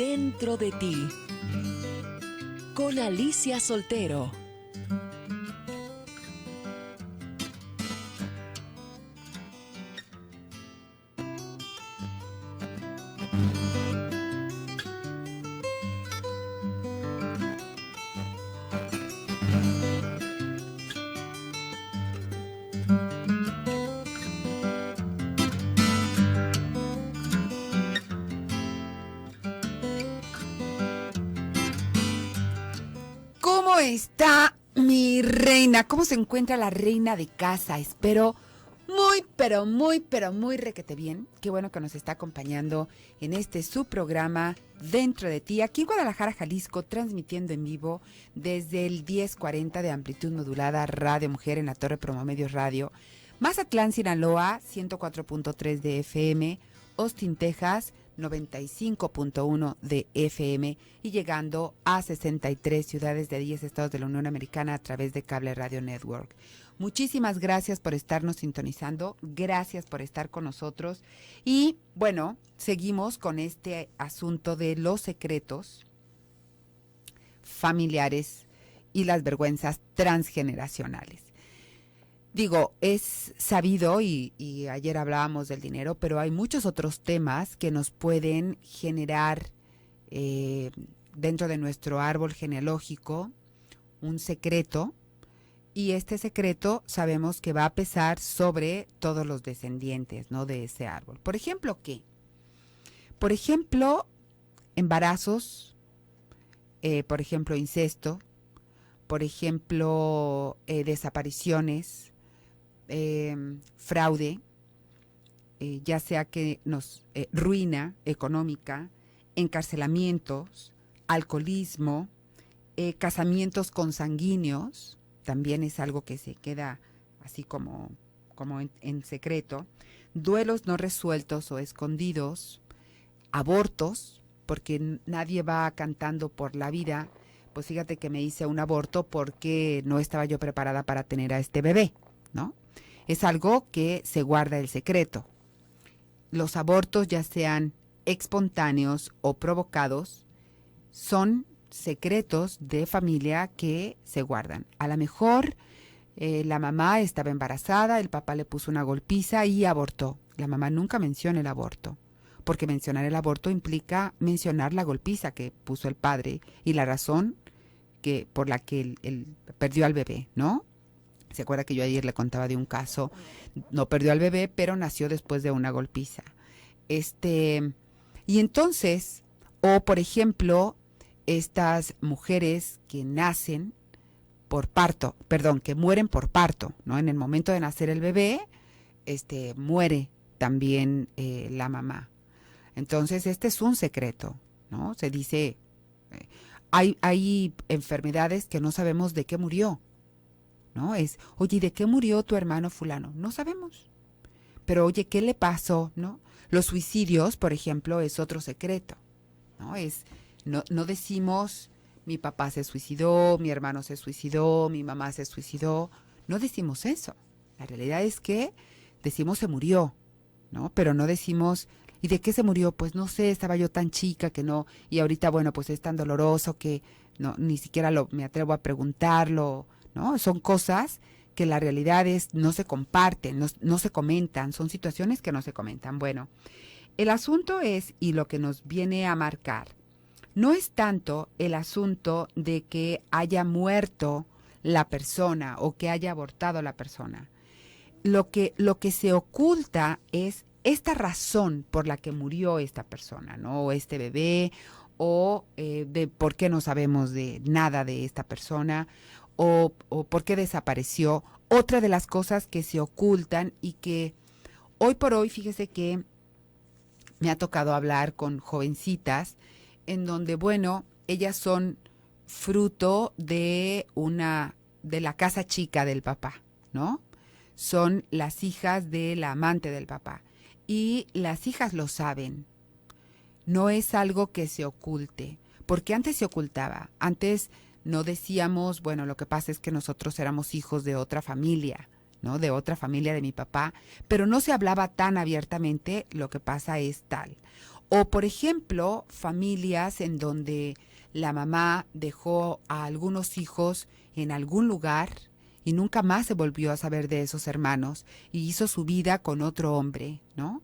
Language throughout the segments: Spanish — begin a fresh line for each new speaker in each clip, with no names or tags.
Dentro de ti, con Alicia Soltero.
¿Cómo está mi reina? ¿Cómo se encuentra la reina de casa? Espero muy requete bien. Qué bueno que nos está acompañando en este su programa Dentro de ti, aquí en Guadalajara, Jalisco, transmitiendo en vivo desde el 1040 de amplitud modulada Radio Mujer en la Torre Promomedios Radio, Mazatlán, Sinaloa, 104.3 de FM, Austin, Texas, 95.1 de FM y llegando a 63 ciudades de 10 estados de la Unión Americana a través de Cable Radio Network. Muchísimas gracias por estarnos sintonizando, gracias por estar con nosotros y bueno, seguimos con este asunto de los secretos familiares y las vergüenzas transgeneracionales. Digo, es sabido y ayer hablábamos del dinero, pero hay muchos otros temas que nos pueden generar dentro de nuestro árbol genealógico un secreto y este secreto sabemos que va a pesar sobre todos los descendientes, ¿no?, de ese árbol. Por ejemplo, ¿qué? Por ejemplo, embarazos, por ejemplo, incesto, por ejemplo, desapariciones, fraude, ya sea que nos ruina económica, encarcelamientos, alcoholismo, casamientos consanguíneos, también es algo que se queda así como en secreto, duelos no resueltos o escondidos, abortos, porque nadie va cantando por la vida, pues fíjate que me hice un aborto porque no estaba yo preparada para tener a este bebé, ¿no? Es algo que se guarda el secreto. Los abortos, ya sean espontáneos o provocados, son secretos de familia que se guardan. A lo mejor la mamá estaba embarazada, el papá le puso una golpiza y abortó. La mamá nunca menciona el aborto, porque mencionar el aborto implica mencionar la golpiza que puso el padre y la razón por la que él perdió al bebé, ¿no? ¿Se acuerda que yo ayer le contaba de un caso? No perdió al bebé, pero nació después de una golpiza. Y entonces, o por ejemplo, estas mujeres que nacen por parto, que mueren por parto, ¿no? En el momento de nacer el bebé, muere también la mamá. Entonces, este es un secreto, ¿no? Se dice, hay enfermedades que no sabemos de qué murió, ¿no? Es, oye, ¿de qué murió tu hermano fulano? No sabemos. Pero, oye, ¿qué le pasó? ¿No? Los suicidios, por ejemplo, es otro secreto, ¿no? No decimos, mi papá se suicidó, mi hermano se suicidó, mi mamá se suicidó. No decimos eso. La realidad es que decimos se murió, ¿no? Pero no decimos, ¿y de qué se murió? Pues no sé, estaba yo tan chica que no, y ahorita, bueno, pues es tan doloroso que no, ni siquiera me atrevo a preguntarlo, ¿no? Son cosas que la realidad es no se comparten, no se comentan, son situaciones que no se comentan. Bueno, el asunto es, y lo que nos viene a marcar, no es tanto el asunto de que haya muerto la persona o que haya abortado la persona. Lo que se oculta es esta razón por la que murió esta persona, ¿no? O este bebé, o de por qué no sabemos de nada de esta persona, o por qué desapareció. Otra de las cosas que se ocultan y que hoy por hoy, fíjese que me ha tocado hablar con jovencitas en donde, bueno, ellas son fruto de la casa chica del papá, ¿no? Son las hijas de la amante del papá. Y las hijas lo saben. No es algo que se oculte, porque antes se ocultaba. Antes no decíamos, bueno, lo que pasa es que nosotros éramos hijos de otra familia, ¿no? De otra familia de mi papá, pero no se hablaba tan abiertamente, lo que pasa es tal. O, por ejemplo, familias en donde la mamá dejó a algunos hijos en algún lugar y nunca más se volvió a saber de esos hermanos y hizo su vida con otro hombre, ¿no?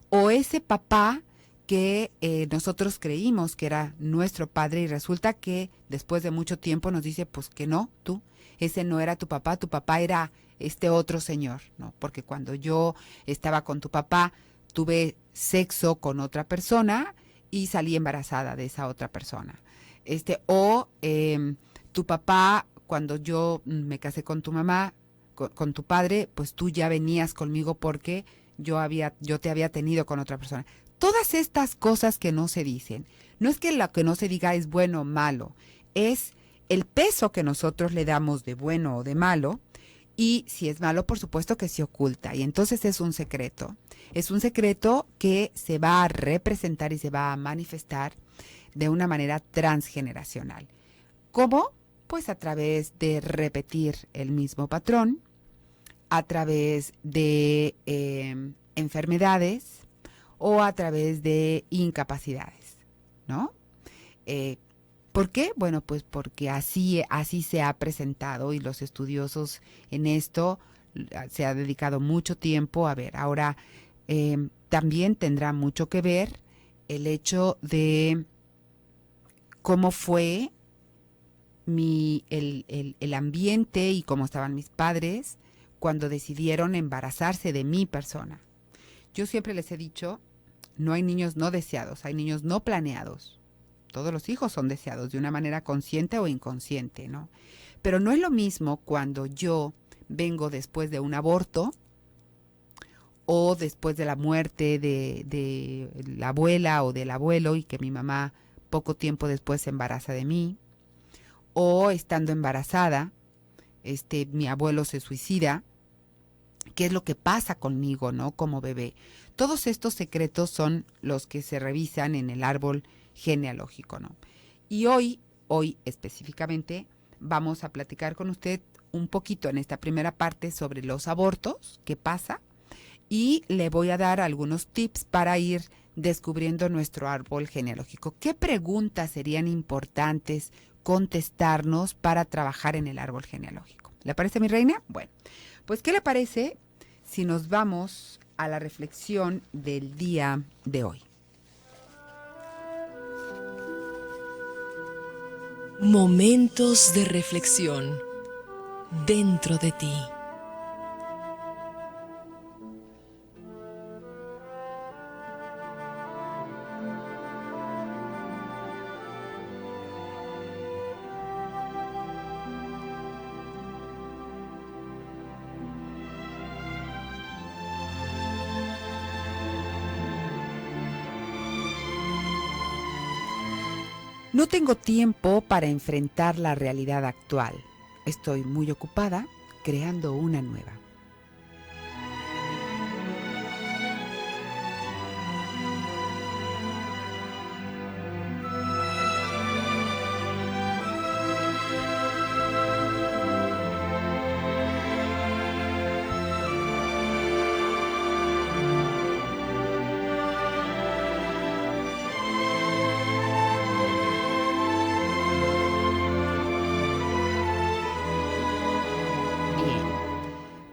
O ese papá que nosotros creímos que era nuestro padre y resulta que después de mucho tiempo nos dice, pues que no, ese no era tu papá era este otro señor, ¿no? Porque cuando yo estaba con tu papá, tuve sexo con otra persona y salí embarazada de esa otra persona. Tu papá, cuando yo me casé con tu mamá, con tu padre, pues tú ya venías conmigo porque yo te había tenido con otra persona. Todas estas cosas que no se dicen, no es que lo que no se diga es bueno o malo, es el peso que nosotros le damos de bueno o de malo, y si es malo, por supuesto que se oculta, y entonces es un secreto. Es un secreto que se va a representar y se va a manifestar de una manera transgeneracional. ¿Cómo? Pues a través de repetir el mismo patrón, a través de enfermedades o a través de incapacidades, ¿no? ¿Por qué? Bueno, pues porque así se ha presentado y los estudiosos en esto se ha dedicado mucho tiempo a ver. Ahora, también tendrá mucho que ver el hecho de cómo fue el ambiente y cómo estaban mis padres cuando decidieron embarazarse de mi persona. Yo siempre les he dicho, no hay niños no deseados, hay niños no planeados. Todos los hijos son deseados de una manera consciente o inconsciente, ¿no? Pero no es lo mismo cuando yo vengo después de un aborto o después de la muerte de la abuela o del abuelo y que mi mamá poco tiempo después se embaraza de mí, o estando embarazada, mi abuelo se suicida. ¿Qué es lo que pasa conmigo, no? Como bebé. Todos estos secretos son los que se revisan en el árbol genealógico, ¿no? Y hoy específicamente, vamos a platicar con usted un poquito en esta primera parte sobre los abortos, qué pasa, y le voy a dar algunos tips para ir descubriendo nuestro árbol genealógico. ¿Qué preguntas serían importantes contestarnos para trabajar en el árbol genealógico? ¿Le parece, mi reina? Bueno, pues ¿qué le parece si nos vamos a la reflexión del día de hoy?
Momentos de reflexión dentro de ti.
No tengo tiempo para enfrentar la realidad actual. Estoy muy ocupada creando una nueva.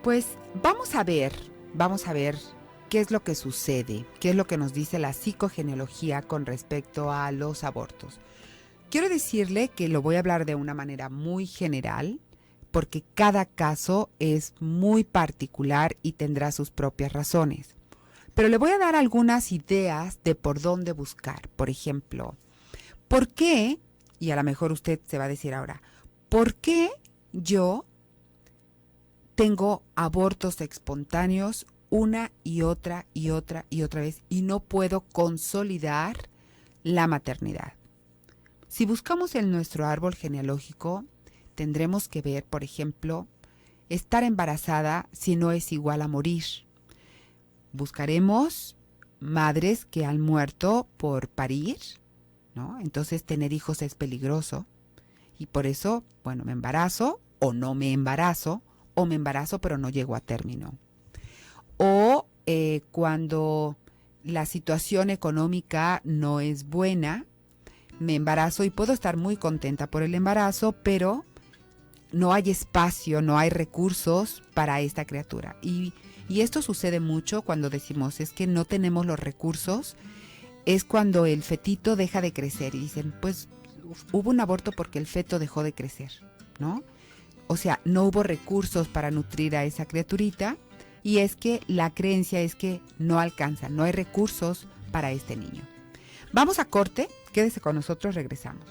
Pues vamos a ver qué es lo que sucede, qué es lo que nos dice la psicogenealogía con respecto a los abortos. Quiero decirle que lo voy a hablar de una manera muy general, porque cada caso es muy particular y tendrá sus propias razones. Pero le voy a dar algunas ideas de por dónde buscar. Por ejemplo, ¿por qué? Y a lo mejor usted se va a decir ahora, ¿por qué yo tengo abortos espontáneos una y otra vez y no puedo consolidar la maternidad? Si buscamos en nuestro árbol genealógico, tendremos que ver, por ejemplo, estar embarazada si no es igual a morir. Buscaremos madres que han muerto por parir, ¿no? Entonces tener hijos es peligroso y por eso, bueno, me embarazo o no me embarazo, o me embarazo pero no llego a término. O cuando la situación económica no es buena, me embarazo y puedo estar muy contenta por el embarazo, pero no hay espacio, no hay recursos para esta criatura. Y esto sucede mucho cuando decimos es que no tenemos los recursos, es cuando el fetito deja de crecer y dicen, pues hubo un aborto porque el feto dejó de crecer, ¿no? O sea, no hubo recursos para nutrir a esa criaturita y es que la creencia es que no alcanza, no hay recursos para este niño. Vamos a corte, quédese con nosotros, regresamos.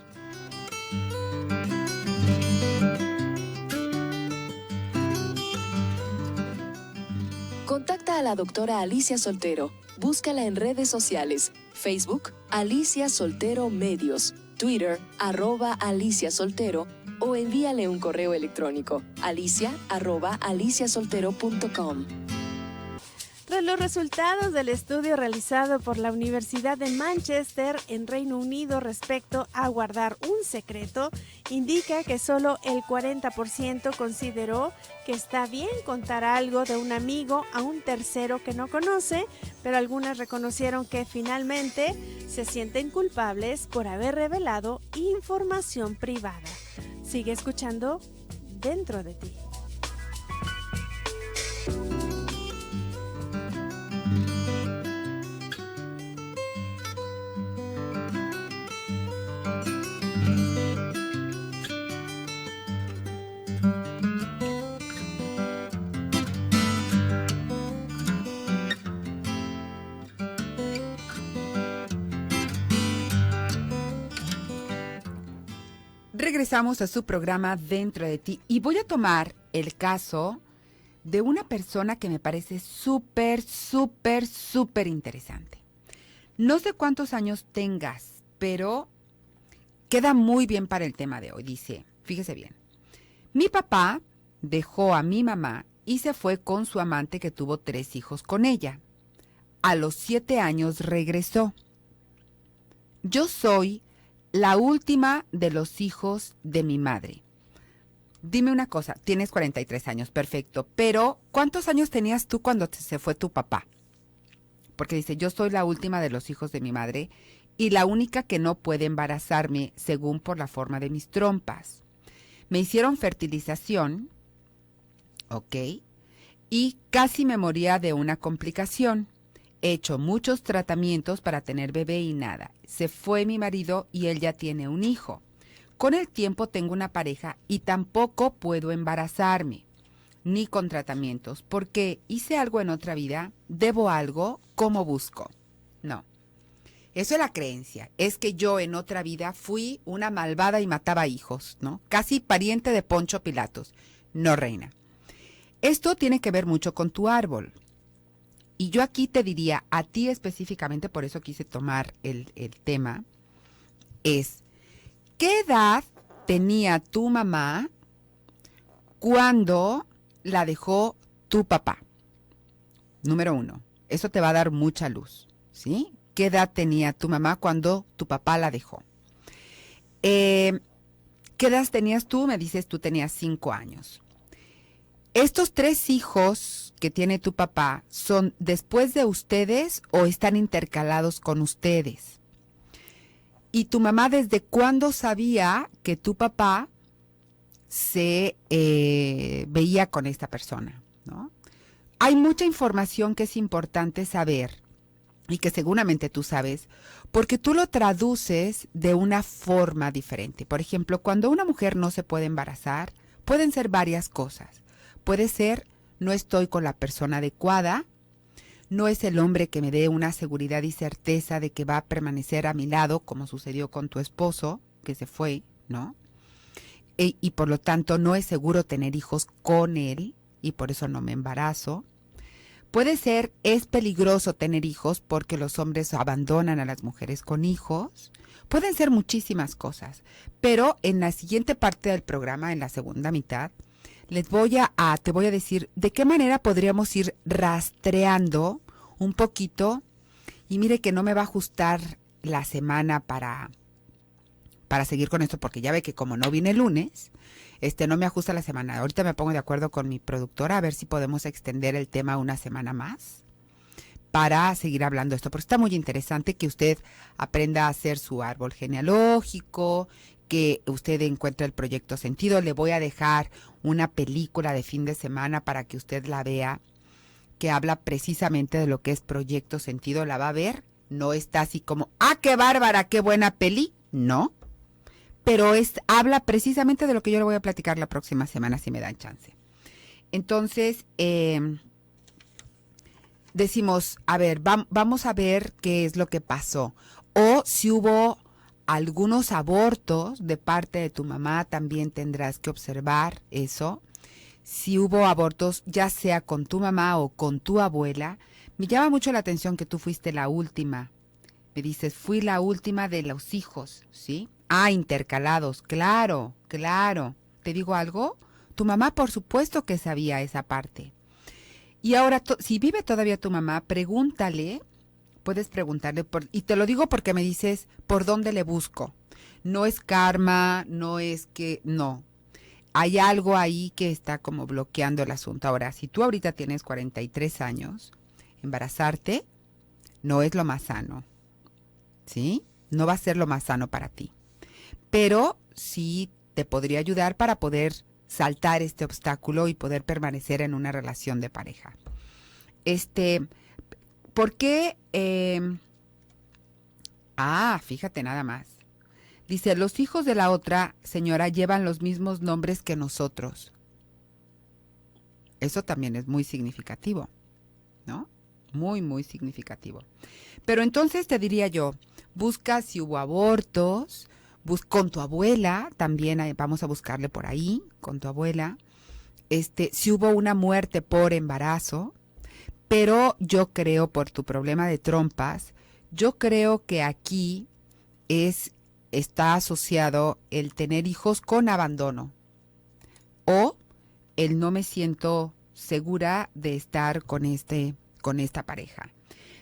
Contacta a la doctora Alicia Soltero. Búscala en redes sociales. Facebook, Alicia Soltero Medios. Twitter, @Alicia Soltero. O envíale un correo electrónico, alicia@aliciasoltero.com.
Tras los resultados del estudio realizado por la Universidad de Manchester en Reino Unido respecto a guardar un secreto, indica que solo el 40% consideró que está bien contar algo de un amigo a un tercero que no conoce, pero algunas reconocieron que finalmente se sienten culpables por haber revelado información privada. Sigue escuchando Dentro de ti.
Regresamos a su programa Dentro de ti y voy a tomar el caso de una persona que me parece súper interesante. No sé cuántos años tengas, pero queda muy bien para el tema de hoy. Dice, fíjese bien, mi papá dejó a mi mamá y se fue con su amante que tuvo 3 hijos con ella. A los 7 años regresó. Yo soy la última de los hijos de mi madre. Dime una cosa, tienes 43 años, perfecto, pero ¿cuántos años tenías tú cuando se fue tu papá? Porque dice, yo soy la última de los hijos de mi madre y la única que no puede embarazarme según por la forma de mis trompas. Me hicieron fertilización, ¿ok? Y casi me moría de una complicación. He hecho muchos tratamientos para tener bebé y nada. Se fue mi marido y él ya tiene un hijo. Con el tiempo tengo una pareja y tampoco puedo embarazarme, ni con tratamientos, porque hice algo en otra vida, debo algo, ¿cómo busco? No. Eso es la creencia. Es que yo en otra vida fui una malvada y mataba hijos, ¿no? Casi pariente de Poncho Pilatos. No, reina. Esto tiene que ver mucho con tu árbol. Y yo aquí te diría, a ti específicamente, por eso quise tomar el tema, es, ¿qué edad tenía tu mamá cuando la dejó tu papá? Número 1, eso te va a dar mucha luz, ¿sí? ¿Qué edad tenía tu mamá cuando tu papá la dejó? ¿Qué edad tenías tú? Me dices, tú tenías 5 años. ¿Estos 3 hijos que tiene tu papá son después de ustedes o están intercalados con ustedes? ¿Y tu mamá desde cuándo sabía que tu papá se veía con esta persona, ¿no? Hay mucha información que es importante saber y que seguramente tú sabes porque tú lo traduces de una forma diferente. Por ejemplo, cuando una mujer no se puede embarazar, pueden ser varias cosas. Puede ser, no estoy con la persona adecuada, no es el hombre que me dé una seguridad y certeza de que va a permanecer a mi lado, como sucedió con tu esposo, que se fue, ¿no? Y por lo tanto no es seguro tener hijos con él, y por eso no me embarazo. Puede ser, es peligroso tener hijos porque los hombres abandonan a las mujeres con hijos. Pueden ser muchísimas cosas, pero en la siguiente parte del programa, en la segunda mitad, te voy a decir de qué manera podríamos ir rastreando un poquito. Y mire que no me va a ajustar la semana para seguir con esto, porque ya ve que como no vine el lunes, no me ajusta la semana. Ahorita me pongo de acuerdo con mi productora a ver si podemos extender el tema una semana más. para seguir hablando de esto, porque está muy interesante que usted aprenda a hacer su árbol genealógico, que usted encuentre el proyecto sentido. Le voy a dejar una película de fin de semana para que usted la vea, que habla precisamente de lo que es proyecto sentido. La va a ver, no está así como, ¡ah, qué bárbara, qué buena peli! No, pero habla precisamente de lo que yo le voy a platicar la próxima semana, si me dan chance. Entonces, decimos, a ver, vamos a ver qué es lo que pasó. O si hubo algunos abortos de parte de tu mamá, también tendrás que observar eso. Si hubo abortos, ya sea con tu mamá o con tu abuela. Me llama mucho la atención que tú fuiste la última. Me dices, fui la última de los hijos, ¿sí? Ah, intercalados, claro, claro. ¿Te digo algo? Tu mamá, por supuesto que sabía esa parte. Y ahora, si vive todavía tu mamá, pregúntale, puedes preguntarle, y te lo digo porque me dices, ¿por dónde le busco? No es karma, no es que, no. Hay algo ahí que está como bloqueando el asunto. Ahora, si tú ahorita tienes 43 años, embarazarte no es lo más sano, ¿sí? No va a ser lo más sano para ti. Pero sí te podría ayudar para poder saltar este obstáculo y poder permanecer en una relación de pareja. ¿Por qué? Fíjate nada más. Dice, los hijos de la otra señora llevan los mismos nombres que nosotros. Eso también es muy significativo, ¿no? Muy, muy significativo. Pero entonces te diría yo, busca si hubo abortos, con tu abuela, también vamos a buscarle por ahí, con tu abuela, si hubo una muerte por embarazo, pero yo creo, por tu problema de trompas, yo creo que aquí está asociado el tener hijos con abandono o el no me siento segura de estar con esta pareja.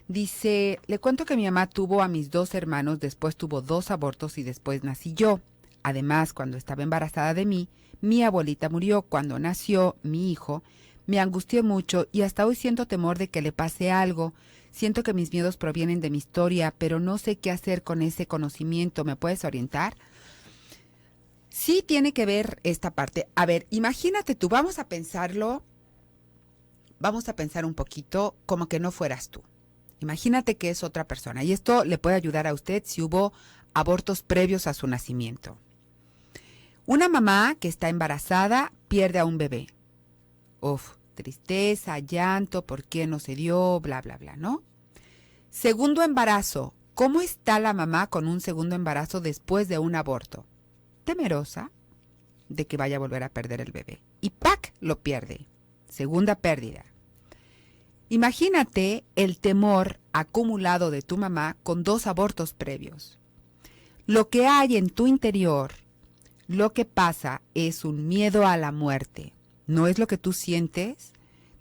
Dice, le cuento que mi mamá tuvo a mis 2 hermanos, después tuvo 2 abortos y después nací yo. Además, cuando estaba embarazada de mí, mi abuelita murió. Cuando nació mi hijo, me angustié mucho y hasta hoy siento temor de que le pase algo. Siento que mis miedos provienen de mi historia, pero no sé qué hacer con ese conocimiento. ¿Me puedes orientar? Sí tiene que ver esta parte. A ver, imagínate tú, vamos a pensar un poquito como que no fueras tú. Imagínate que es otra persona y esto le puede ayudar a usted si hubo abortos previos a su nacimiento. Una mamá que está embarazada pierde a un bebé. Uf, tristeza, llanto, ¿por qué no se dio? Bla, bla, bla, ¿no? Segundo embarazo. ¿Cómo está la mamá con un segundo embarazo después de un aborto? Temerosa de que vaya a volver a perder el bebé. Y ¡pac! Lo pierde. Segunda pérdida. Imagínate el temor acumulado de tu mamá con 2 abortos previos. Lo que hay en tu interior, lo que pasa es un miedo a la muerte. ¿No es lo que tú sientes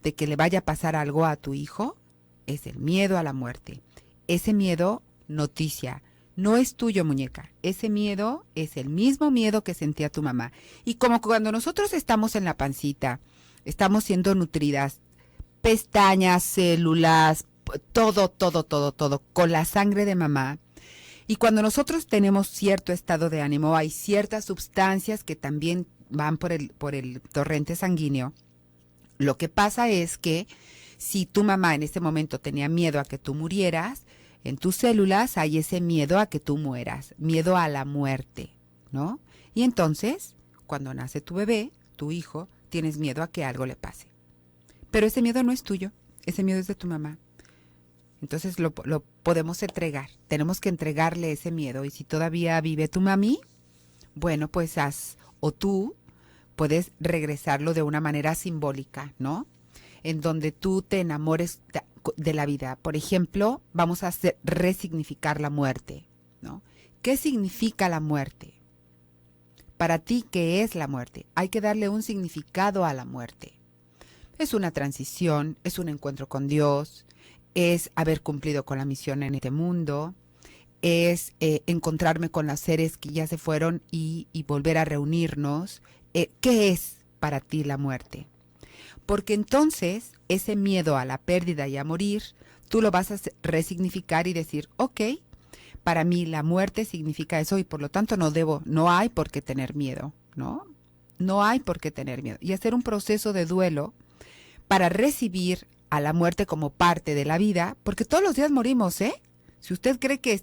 de que le vaya a pasar algo a tu hijo? Es el miedo a la muerte. Ese miedo, noticia, no es tuyo, muñeca. Ese miedo es el mismo miedo que sentía tu mamá. Y como cuando nosotros estamos en la pancita, estamos siendo nutridas, pestañas, células, todo, con la sangre de mamá. Y cuando nosotros tenemos cierto estado de ánimo, hay ciertas sustancias que también van por el torrente sanguíneo. Lo que pasa es que si tu mamá en ese momento tenía miedo a que tú murieras, en tus células hay ese miedo a que tú mueras, miedo a la muerte, ¿no? Y entonces, cuando nace tu bebé, tu hijo, tienes miedo a que algo le pase. Pero ese miedo no es tuyo, ese miedo es de tu mamá. Entonces lo podemos entregar, tenemos que entregarle ese miedo. Y si todavía vive tu mami, bueno, pues o tú puedes regresarlo de una manera simbólica, ¿no? En donde tú te enamores de la vida. Por ejemplo, vamos a resignificar la muerte, ¿no? ¿Qué significa la muerte? Para ti, ¿qué es la muerte? Hay que darle un significado a la muerte. Es una transición, es un encuentro con Dios, es haber cumplido con la misión en este mundo, es encontrarme con los seres que ya se fueron y volver a reunirnos. ¿Qué es para ti la muerte? Porque entonces ese miedo a la pérdida y a morir tú lo vas a resignificar y decir, ok, para mí la muerte significa eso y por lo tanto no hay por qué tener miedo, ¿no? No hay por qué tener miedo. Y hacer un proceso de duelo para recibir a la muerte como parte de la vida, porque todos los días morimos, ¿eh? Si usted cree que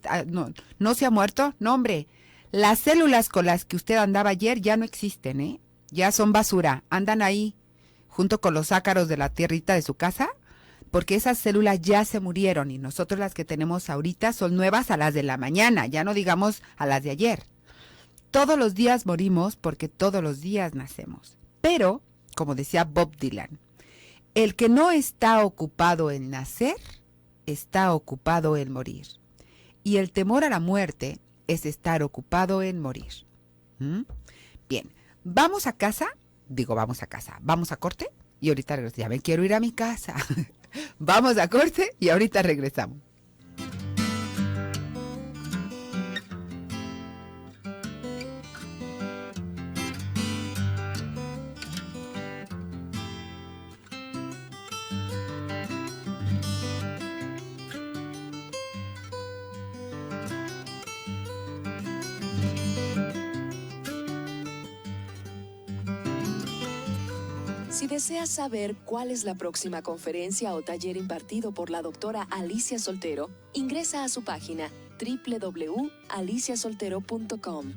no se ha muerto, no, hombre, las células con las que usted andaba ayer ya no existen, ¿eh? Ya son basura, andan ahí junto con los ácaros de la tierrita de su casa, porque esas células ya se murieron y nosotros las que tenemos ahorita son nuevas a las de la mañana, ya no digamos a las de ayer. Todos los días morimos porque todos los días nacemos. Pero, como decía Bob Dylan, el que no está ocupado en nacer, está ocupado en morir. Y el temor a la muerte es estar ocupado en morir. ¿Mm? Bien, vamos a corte y ahorita regresamos. Ya me quiero ir a mi casa. Vamos a corte y ahorita regresamos.
Si deseas saber cuál es la próxima conferencia o taller impartido por la doctora Alicia Soltero, ingresa a su página www.aliciasoltero.com.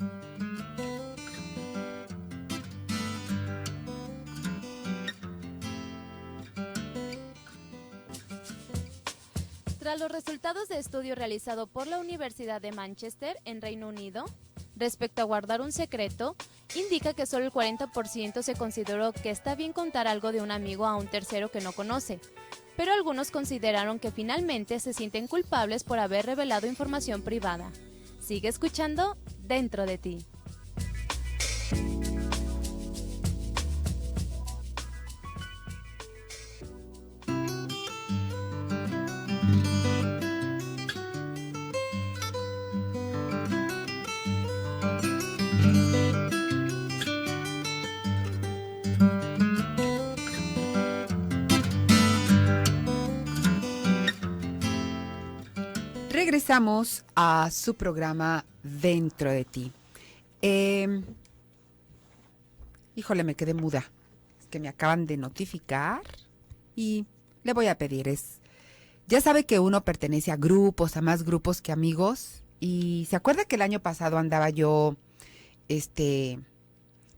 Tras los resultados de estudio realizado por la Universidad de Manchester en Reino Unido, respecto a guardar un secreto, indica que solo el 40% se consideró que está bien contar algo de un amigo a un tercero que no conoce, pero algunos consideraron que finalmente se sienten culpables por haber revelado información privada. Sigue escuchando Dentro de ti.
Regresamos a su programa Dentro de ti. Híjole, me quedé muda. Es que me acaban de notificar y le voy a pedir. Ya sabe que uno pertenece a grupos, a más grupos que amigos. Y se acuerda que el año pasado andaba yo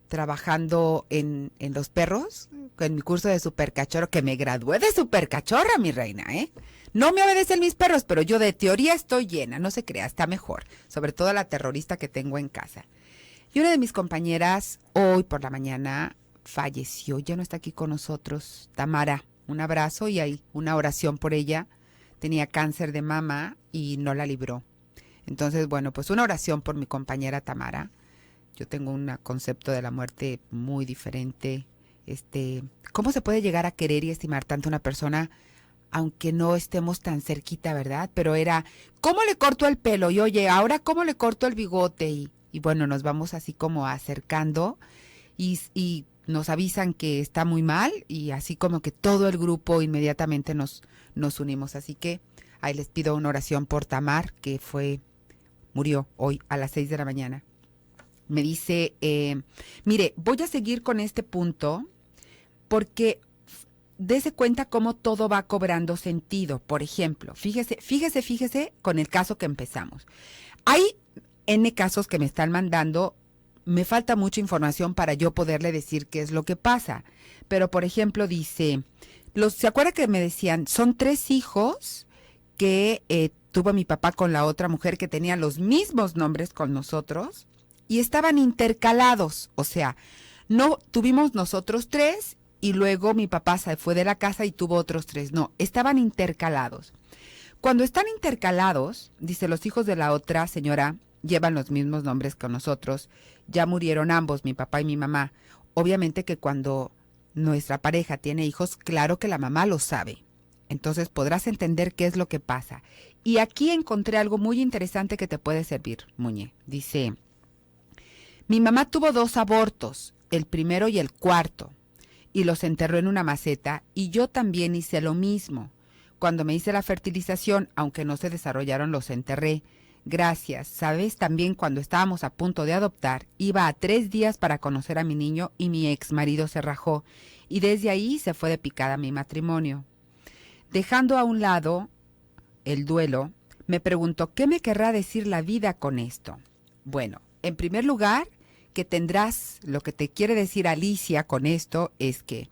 trabajando en los perros, en mi curso de supercachorro, que me gradué de supercachorra, mi reina, ¿eh? No me obedecen mis perros, pero yo de teoría estoy llena, no se crea, está mejor. Sobre todo la terrorista que tengo en casa. Y una de mis compañeras hoy por la mañana falleció, ya no está aquí con nosotros. Tamara, un abrazo y hay una oración por ella. Tenía cáncer de mama y no la libró. Entonces, bueno, pues una oración por mi compañera Tamara. Yo tengo un concepto de la muerte muy diferente. ¿Cómo se puede llegar a querer y estimar tanto a una persona aunque no estemos tan cerquita, verdad? Pero era, ¿cómo le corto el pelo? Y oye, ahora ¿cómo le corto el bigote? Y bueno, nos vamos así como acercando y nos avisan que está muy mal y así como que todo el grupo inmediatamente nos unimos. Así que ahí les pido una oración por Tamar, que murió hoy a las 6 de la mañana. Me dice, mire, voy a seguir con este punto porque dese cuenta cómo todo va cobrando sentido. Por ejemplo, fíjese con el caso que empezamos. Hay N casos que me están mandando, me falta mucha información para yo poderle decir qué es lo que pasa. Pero, por ejemplo, dice, ¿se acuerda que me decían? Son 3 hijos que tuvo mi papá con la otra mujer que tenía los mismos nombres con nosotros y estaban intercalados. O sea, no tuvimos nosotros 3 y luego mi papá se fue de la casa y tuvo otros 3. No, estaban intercalados. Cuando están intercalados, dice, los hijos de la otra señora llevan los mismos nombres que nosotros. Ya murieron ambos, mi papá y mi mamá. Obviamente que cuando nuestra pareja tiene hijos, claro que la mamá lo sabe. Entonces podrás entender qué es lo que pasa. Y aquí encontré algo muy interesante que te puede servir, Muñe. Dice, mi mamá tuvo 2 abortos, el primero y el cuarto, y los enterró en una maceta, y yo también hice lo mismo. Cuando me hice la fertilización, aunque no se desarrollaron, los enterré. Gracias. ¿Sabes? También cuando estábamos a punto de adoptar, iba a 3 días para conocer a mi niño y mi ex marido se rajó. Y desde ahí se fue de picada mi matrimonio. Dejando a un lado el duelo, me preguntó, ¿qué me querrá decir la vida con esto? Bueno, en primer lugar, que tendrás, lo que te quiere decir Alicia con esto es que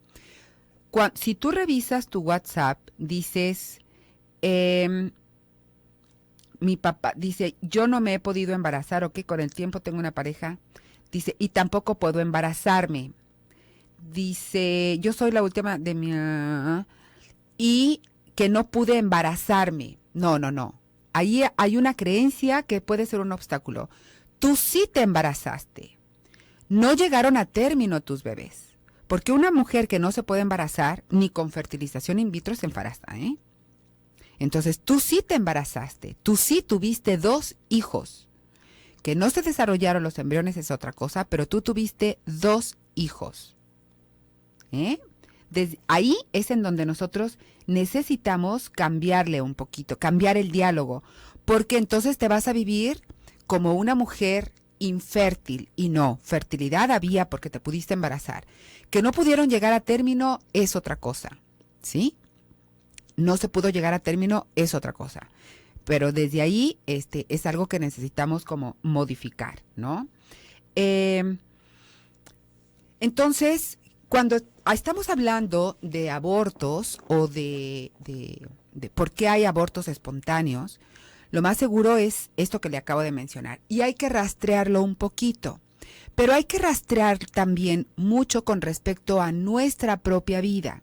si tú revisas tu WhatsApp, dices, mi papá dice, yo no me he podido embarazar, ¿ok? Con el tiempo tengo una pareja, dice, y tampoco puedo embarazarme. Dice, yo soy la última de mi... y que no pude embarazarme. No. Ahí hay una creencia que puede ser un obstáculo. Tú sí te embarazaste. No llegaron a término tus bebés. Porque una mujer que no se puede embarazar, ni con fertilización in vitro se embaraza, ¿eh? Entonces, tú sí te embarazaste. Tú sí tuviste 2 hijos. Que no se desarrollaron los embriones es otra cosa, pero tú tuviste 2 hijos. Desde ahí es en donde nosotros necesitamos cambiarle un poquito, cambiar el diálogo, porque entonces te vas a vivir como una mujer infértil, y no, fertilidad había porque te pudiste embarazar. Que no pudieron llegar a término es otra cosa, ¿sí? No se pudo llegar a término es otra cosa, pero desde ahí es algo que necesitamos como modificar, ¿no? Entonces, cuando estamos hablando de abortos o de por qué hay abortos espontáneos, lo más seguro es esto que le acabo de mencionar. Y hay que rastrearlo un poquito. Pero hay que rastrear también mucho con respecto a nuestra propia vida.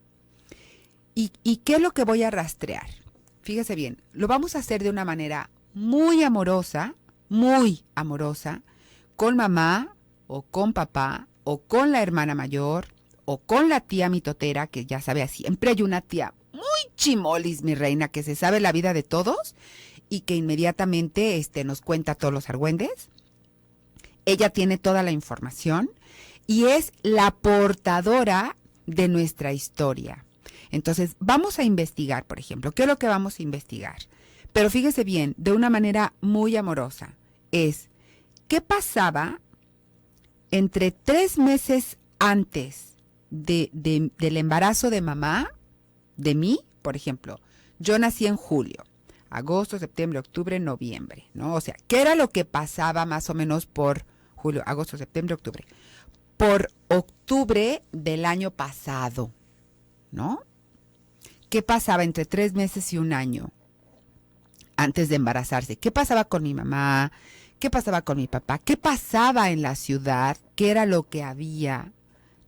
¿Y qué es lo que voy a rastrear? Fíjese bien, lo vamos a hacer de una manera muy amorosa, con mamá o con papá o con la hermana mayor o con la tía mitotera, que ya sabe, siempre hay una tía muy chimolis, mi reina, que se sabe la vida de todos y que inmediatamente nos cuenta todos los argüendes. Ella tiene toda la información y es la portadora de nuestra historia. Entonces, vamos a investigar, por ejemplo, ¿qué es lo que vamos a investigar? Pero fíjese bien, de una manera muy amorosa, es ¿qué pasaba entre 3 meses antes del embarazo de mamá, de mí, por ejemplo? Yo nací en julio, agosto, septiembre, octubre, noviembre, ¿no? O sea, ¿qué era lo que pasaba más o menos por julio, agosto, septiembre, octubre? Por octubre del año pasado, ¿no? ¿Qué pasaba entre 3 meses y 1 año antes de embarazarse? ¿Qué pasaba con mi mamá? ¿Qué pasaba con mi papá? ¿Qué pasaba en la ciudad? ¿Qué era lo que había?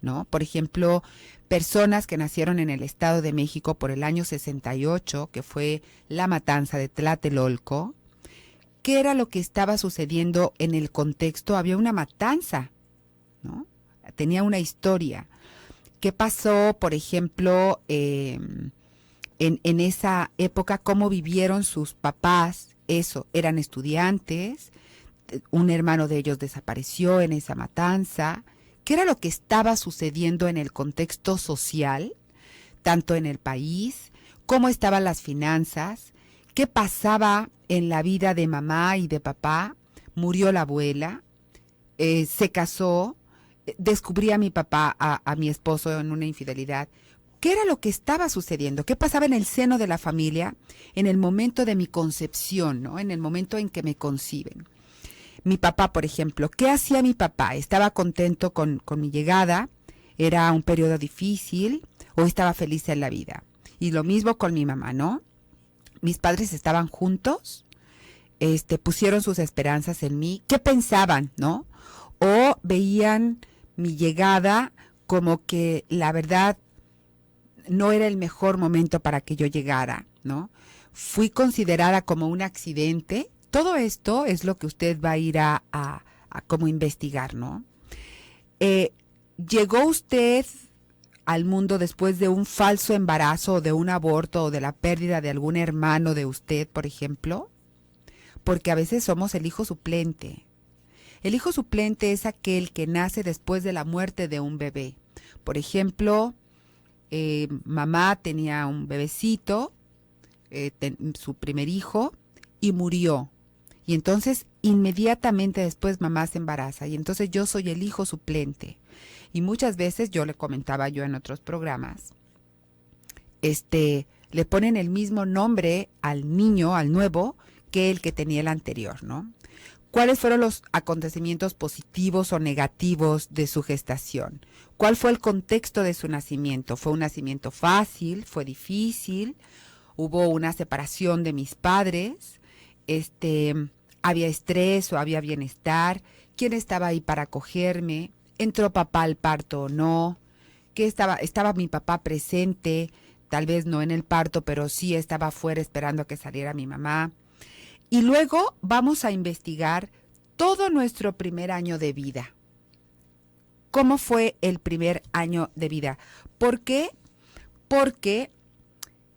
¿No? Por ejemplo, personas que nacieron en el Estado de México por el año 68, que fue la matanza de Tlatelolco. ¿Qué era lo que estaba sucediendo en el contexto? Había una matanza, ¿no? Tenía una historia. ¿Qué pasó, por ejemplo, en esa época? ¿Cómo vivieron sus papás? Eso, eran estudiantes, un hermano de ellos desapareció en esa matanza. ¿Qué era lo que estaba sucediendo en el contexto social, tanto en el país? ¿Cómo estaban las finanzas? ¿Qué pasaba en la vida de mamá y de papá? Murió la abuela, se casó, descubrí a mi papá, a mi esposo en una infidelidad. ¿Qué era lo que estaba sucediendo? ¿Qué pasaba en el seno de la familia en el momento de mi concepción, ¿no? En el momento en que me conciben? Mi papá, por ejemplo, ¿qué hacía mi papá? ¿Estaba contento con mi llegada? ¿Era un periodo difícil? ¿O estaba feliz en la vida? Y lo mismo con mi mamá, ¿no? Mis padres estaban juntos, pusieron sus esperanzas en mí. ¿Qué pensaban, no? O veían mi llegada como que la verdad no era el mejor momento para que yo llegara, ¿no? Fui considerada como un accidente. Todo esto es lo que usted va a ir a como investigar, ¿no? ¿Llegó usted al mundo después de un falso embarazo o de un aborto o de la pérdida de algún hermano de usted, por ejemplo? Porque a veces somos el hijo suplente. El hijo suplente es aquel que nace después de la muerte de un bebé. Por ejemplo, mamá tenía un bebecito, su primer hijo y murió. Y entonces inmediatamente después mamá se embaraza y entonces yo soy el hijo suplente. Y muchas veces yo le comentaba yo en otros programas, le ponen el mismo nombre al niño, al nuevo, que el que tenía el anterior, ¿no? ¿Cuáles fueron los acontecimientos positivos o negativos de su gestación? ¿Cuál fue el contexto de su nacimiento? ¿Fue un nacimiento fácil? ¿Fue difícil? ¿Hubo una separación de mis padres? ¿Había estrés o había bienestar? ¿Quién estaba ahí para acogerme? ¿Entró papá al parto o no? ¿Estaba mi papá presente? Tal vez no en el parto, pero sí estaba afuera esperando a que saliera mi mamá. Y luego vamos a investigar todo nuestro primer año de vida. ¿Cómo fue el primer año de vida? ¿Por qué? Porque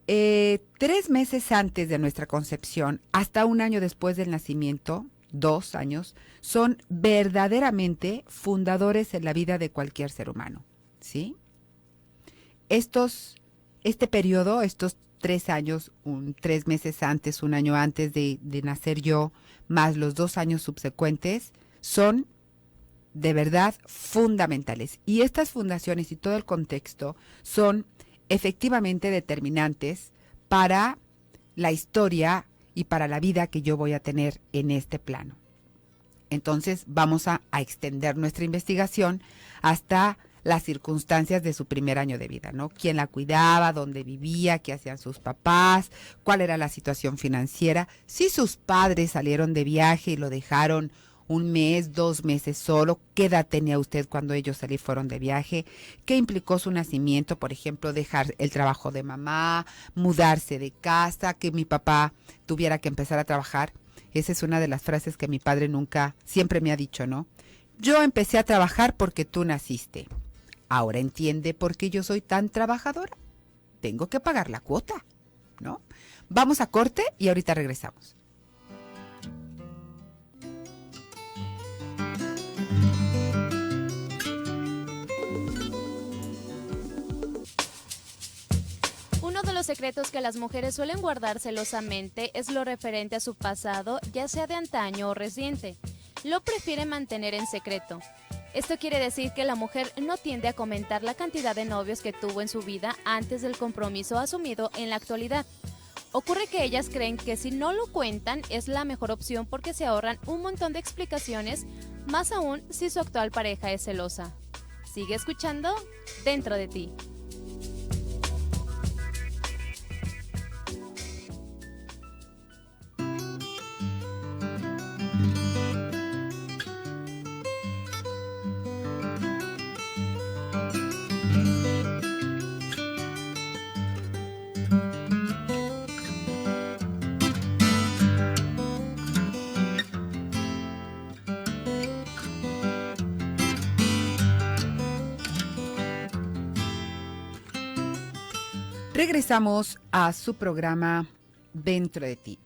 3 meses antes de nuestra concepción, hasta un año después del nacimiento, 2 años, son verdaderamente fundadores en la vida de cualquier ser humano, ¿sí? Este periodo, estos 3 años, 3 meses antes, un año antes de nacer yo, más los 2 años subsecuentes, son de verdad fundamentales. Y estas fundaciones y todo el contexto son efectivamente determinantes para la historia y para la vida que yo voy a tener en este plano. Entonces vamos a extender nuestra investigación hasta las circunstancias de su primer año de vida, ¿no? ¿Quién la cuidaba? ¿Dónde vivía? ¿Qué hacían sus papás? ¿Cuál era la situación financiera? Si sus padres salieron de viaje y lo dejaron 1 mes, 2 meses solo, ¿qué edad tenía usted cuando ellos fueron de viaje? ¿Qué implicó su nacimiento? Por ejemplo, dejar el trabajo de mamá, mudarse de casa, que mi papá tuviera que empezar a trabajar. Esa es una de las frases que mi padre siempre me ha dicho, ¿no? Yo empecé a trabajar porque tú naciste. Ahora entiende por qué yo soy tan trabajadora. Tengo que pagar la cuota, ¿no? Vamos a corte y ahorita regresamos.
Uno de los secretos que las mujeres suelen guardar celosamente es lo referente a su pasado, ya sea de antaño o reciente. Lo prefiere mantener en secreto. Esto quiere decir que la mujer no tiende a comentar la cantidad de novios que tuvo en su vida antes del compromiso asumido en la actualidad. Ocurre que ellas creen que si no lo cuentan es la mejor opción porque se ahorran un montón de explicaciones, más aún si su actual pareja es celosa. Sigue escuchando Dentro de ti.
Regresamos a su programa Dentro de ti.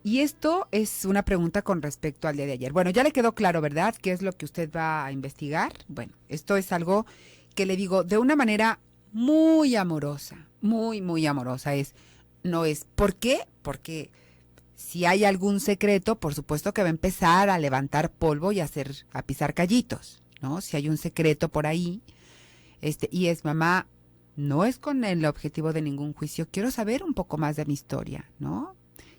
Y esto es una pregunta con respecto al día de ayer. Bueno, ya le quedó claro, ¿verdad? ¿Qué es lo que usted va a investigar? Bueno, esto es algo que le digo de una manera muy amorosa, muy amorosa. No es, ¿por qué? Porque si hay algún secreto, por supuesto que va a empezar a levantar polvo y a pisar callitos, ¿no? Si hay un secreto por ahí, y es mamá, no es con el objetivo de ningún juicio, quiero saber un poco más de mi historia, ¿no?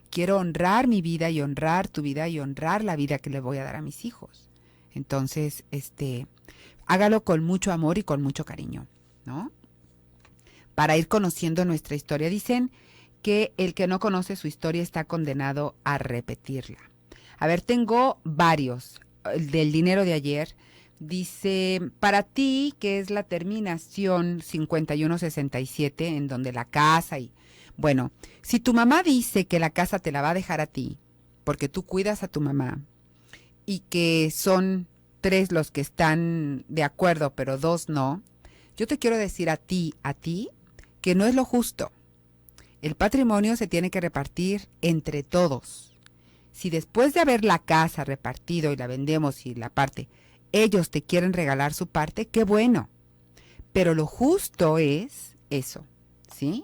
Quiero honrar mi vida y honrar tu vida y honrar la vida que le voy a dar a mis hijos. Entonces, hágalo con mucho amor y con mucho cariño, ¿no? Para ir conociendo nuestra historia. Dicen que el que no conoce su historia está condenado a repetirla. A ver, tengo varios. El del dinero de ayer. Dice, para ti, que es la terminación 5167, en donde la casa y... Bueno, si tu mamá dice que la casa te la va a dejar a ti, porque tú cuidas a tu mamá, y que son 3 los que están de acuerdo, pero 2 no, yo te quiero decir a ti, que no es lo justo. El patrimonio se tiene que repartir entre todos. Si después de haber la casa repartido y la vendemos y la parte... ellos te quieren regalar su parte, qué bueno. Pero lo justo es eso, ¿sí?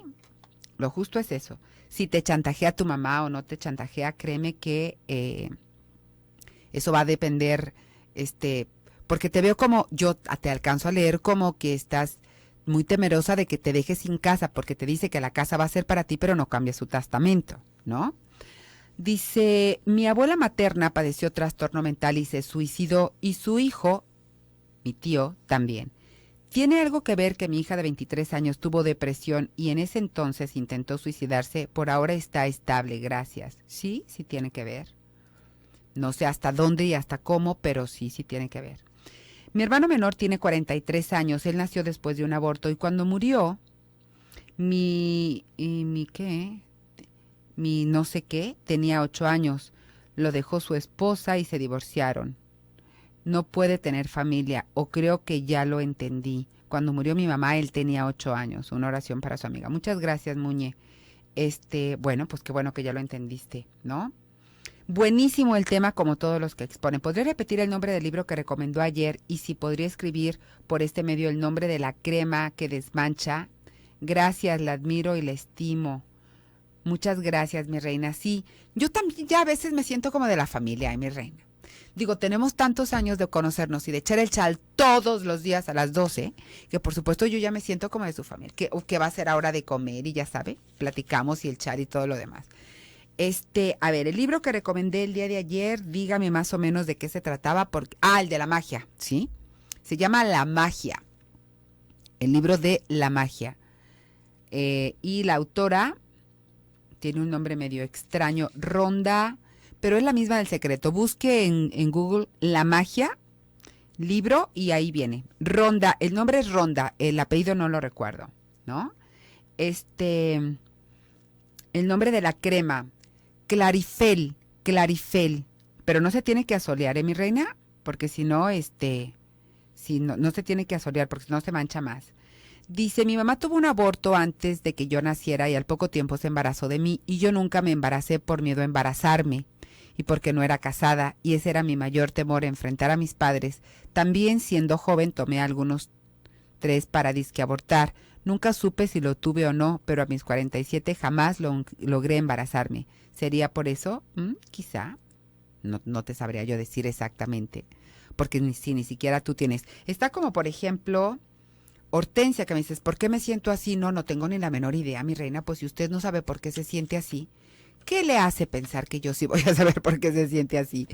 Lo justo es eso. si te chantajea tu mamá o no te chantajea, créeme que eso va a depender, porque te veo como, yo te alcanzo a leer como que estás muy temerosa de que te dejes sin casa, porque te dice que la casa va a ser para ti, pero no cambia su testamento, ¿no? Dice, mi abuela materna padeció trastorno mental y se suicidó, y su hijo, mi tío, también. ¿Tiene algo que ver que mi hija de 23 años tuvo depresión y en ese entonces intentó suicidarse? Por ahora está estable, gracias. Sí, sí tiene que ver. No sé hasta dónde y hasta cómo, pero sí, sí tiene que ver. Mi hermano menor tiene 43 años, él nació después de un aborto y cuando murió, mi no sé qué, tenía 8 años. Lo dejó su esposa y se divorciaron. No puede tener familia, o creo que ya lo entendí. Cuando murió mi mamá, él tenía 8 años. Una oración para su amiga. Muchas gracias, Muñe. Bueno, pues qué bueno que ya lo entendiste, ¿no? Buenísimo el tema, como todos los que exponen. ¿Podría repetir el nombre del libro que recomendó ayer? Y si podría escribir por este medio el nombre de la crema que desmancha. Gracias, la admiro y la estimo. Muchas gracias, mi reina. Sí, yo también ya a veces me siento como de la familia, mi reina. Digo, tenemos tantos años de conocernos y de echar el chal todos los días a las 12, que por supuesto yo ya me siento como de su familia. Que va a ser hora de comer y ya sabe, platicamos y el chal y todo lo demás. A ver, el libro que recomendé el día de ayer, dígame más o menos de qué se trataba. El de la magia, ¿sí? Se llama La Magia. El libro de La Magia. Y la autora tiene un nombre medio extraño, Rhonda, pero es la misma del secreto. Busque en Google La Magia, libro, y ahí viene. Rhonda, el nombre es Rhonda, el apellido no lo recuerdo, ¿no? El nombre de la crema, Clarifel, pero no se tiene que asolear, mi reina, porque si no, no se tiene que asolear, porque si no se mancha más. Dice, mi mamá tuvo un aborto antes de que yo naciera y al poco tiempo se embarazó de mí y yo nunca me embaracé por miedo a embarazarme y porque no era casada y ese era mi mayor temor, enfrentar a mis padres. También siendo joven tomé algunos 3 para disque abortar. Nunca supe si lo tuve o no, pero a mis 47 jamás logré embarazarme. ¿Sería por eso? Quizá. No te sabría yo decir exactamente, porque ni siquiera tú tienes. Está como, por ejemplo, Hortensia, que me dices, ¿por qué me siento así? No tengo ni la menor idea, mi reina. Pues si usted no sabe por qué se siente así, ¿qué le hace pensar que yo sí voy a saber por qué se siente así?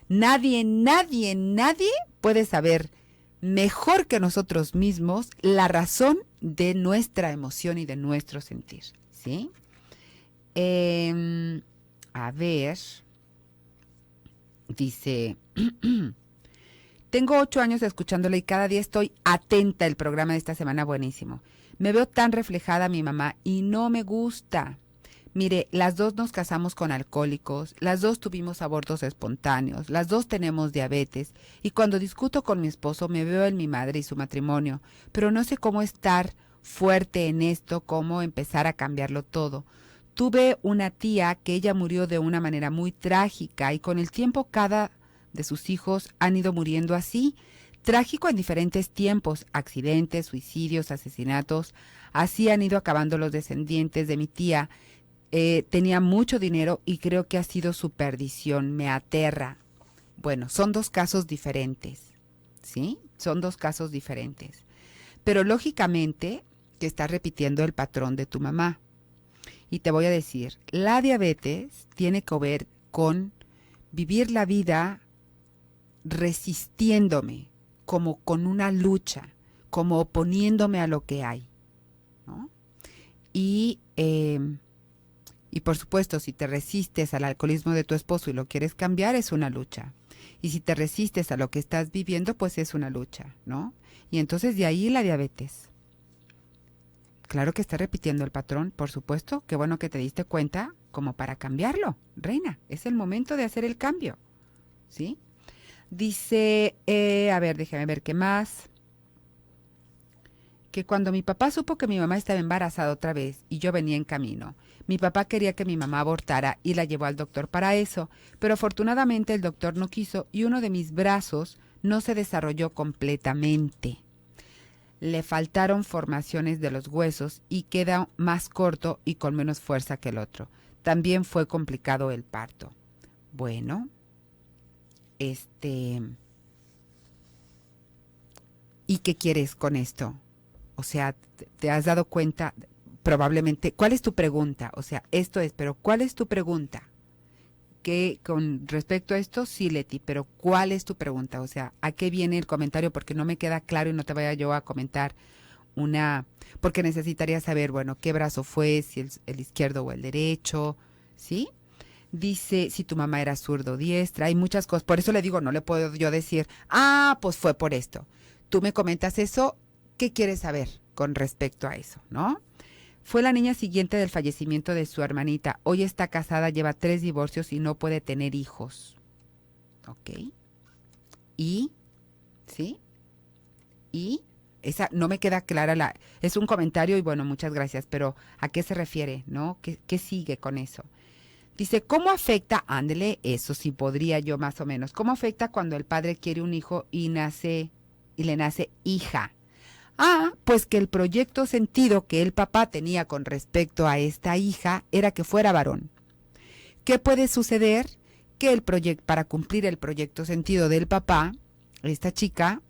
Nadie puede saber mejor que nosotros mismos la razón de nuestra emoción y de nuestro sentir, ¿sí? A ver, dice, tengo 8 años escuchándole y cada día estoy atenta. El programa de esta semana, buenísimo. Me veo tan reflejada a mi mamá y no me gusta. Mire, las dos nos casamos con alcohólicos, las dos tuvimos abortos espontáneos, las dos tenemos diabetes y cuando discuto con mi esposo me veo en mi madre y su matrimonio, pero no sé cómo estar fuerte en esto, cómo empezar a cambiarlo todo. Tuve una tía que ella murió de una manera muy trágica y con el tiempo cada de sus hijos han ido muriendo así, trágico en diferentes tiempos, accidentes, suicidios, asesinatos, así han ido acabando los descendientes de mi tía. Tenía mucho dinero y creo que ha sido su perdición, me aterra. Bueno, son 2 casos diferentes, ¿sí? Son 2 casos diferentes. Pero lógicamente que estás repitiendo el patrón de tu mamá. Y te voy a decir, la diabetes tiene que ver con vivir la vida resistiéndome, como con una lucha, como oponiéndome a lo que hay, ¿no? Y por supuesto, si te resistes al alcoholismo de tu esposo y lo quieres cambiar, es una lucha. Y si te resistes a lo que estás viviendo, pues es una lucha, ¿no? Y entonces de ahí la diabetes. Claro que está repitiendo el patrón, por supuesto. Qué bueno que te diste cuenta como para cambiarlo, reina. Es el momento de hacer el cambio, ¿sí? Dice, a ver, déjame ver qué más. Que cuando mi papá supo que mi mamá estaba embarazada otra vez y yo venía en camino, mi papá quería que mi mamá abortara y la llevó al doctor para eso, pero afortunadamente el doctor no quiso y uno de mis brazos no se desarrolló completamente. le faltaron formaciones de los huesos y queda más corto y con menos fuerza que el otro. También fue complicado el parto. Bueno, ¿y qué quieres con esto? O sea, ¿te has dado cuenta? Probablemente, ¿cuál es tu pregunta? O sea, esto es, pero ¿cuál es tu pregunta? Que con respecto a esto, sí, Leti, pero ¿cuál es tu pregunta? O sea, ¿a qué viene el comentario? Porque no me queda claro y no te vaya yo a comentar porque necesitaría saber, bueno, qué brazo fue, si el izquierdo o el derecho, ¿sí? Dice, si tu mamá era zurdo o diestra, hay muchas cosas. Por eso le digo, no le puedo yo decir, pues fue por esto. Tú me comentas eso, ¿qué quieres saber con respecto a eso, no? Fue la niña siguiente del fallecimiento de su hermanita. Hoy está casada, lleva 3 divorcios y no puede tener hijos. ¿Ok? ¿Y? ¿Sí? ¿Y? Esa no me queda clara. Es un comentario y bueno, muchas gracias, pero ¿a qué se refiere? ¿No? ¿Qué sigue con eso? Dice, ¿cómo afecta? Ándele, eso sí podría yo más o menos. ¿Cómo afecta cuando el padre quiere un hijo y le nace hija? Pues que el proyecto sentido que el papá tenía con respecto a esta hija era que fuera varón. ¿Qué puede suceder? Que para cumplir el proyecto sentido del papá, esta chica,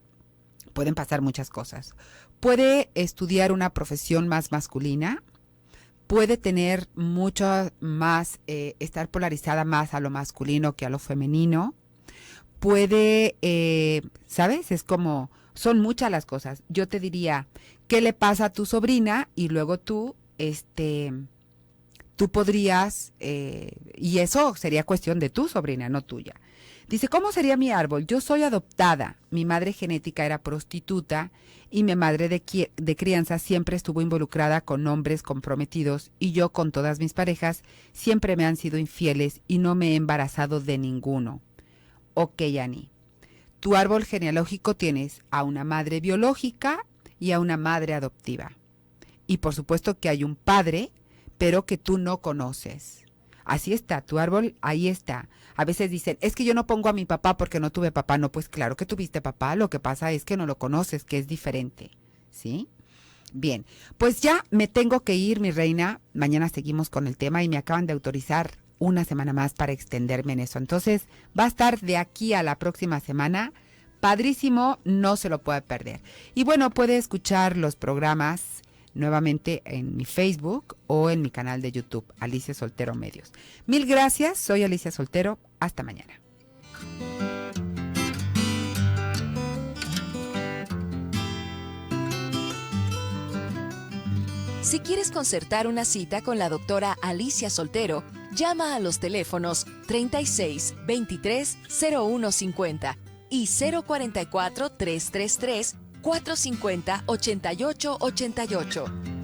pueden pasar muchas cosas. Puede estudiar una profesión más masculina, puede tener mucho más, estar polarizada más a lo masculino que a lo femenino, puede, ¿sabes? Es como... Son muchas las cosas. Yo te diría, ¿qué le pasa a tu sobrina? Y luego tú podrías, y eso sería cuestión de tu sobrina, no tuya. Dice, ¿cómo sería mi árbol? Yo soy adoptada. Mi madre genética era prostituta y mi madre de crianza siempre estuvo involucrada con hombres comprometidos y yo con todas mis parejas siempre me han sido infieles y no me he embarazado de ninguno. Ok, Ani. Tu árbol genealógico tienes a una madre biológica y a una madre adoptiva. Y por supuesto que hay un padre, pero que tú no conoces. Así está, tu árbol ahí está. A veces dicen, es que yo no pongo a mi papá porque no tuve papá. No, pues claro que tuviste papá, lo que pasa es que no lo conoces, que es diferente. ¿Sí? Bien, pues ya me tengo que ir, mi reina. Mañana seguimos con el tema y me acaban de autorizar una semana más para extenderme en eso. Entonces, va a estar de aquí a la próxima semana. Padrísimo, no se lo puede perder. Y bueno, puede escuchar los programas nuevamente en mi Facebook o en mi canal de YouTube, Alicia Soltero Medios. Mil gracias, soy Alicia Soltero. Hasta mañana.
Si quieres concertar una cita con la doctora Alicia Soltero, llama a los teléfonos 36 23 01 50 y 044 333 450 8888.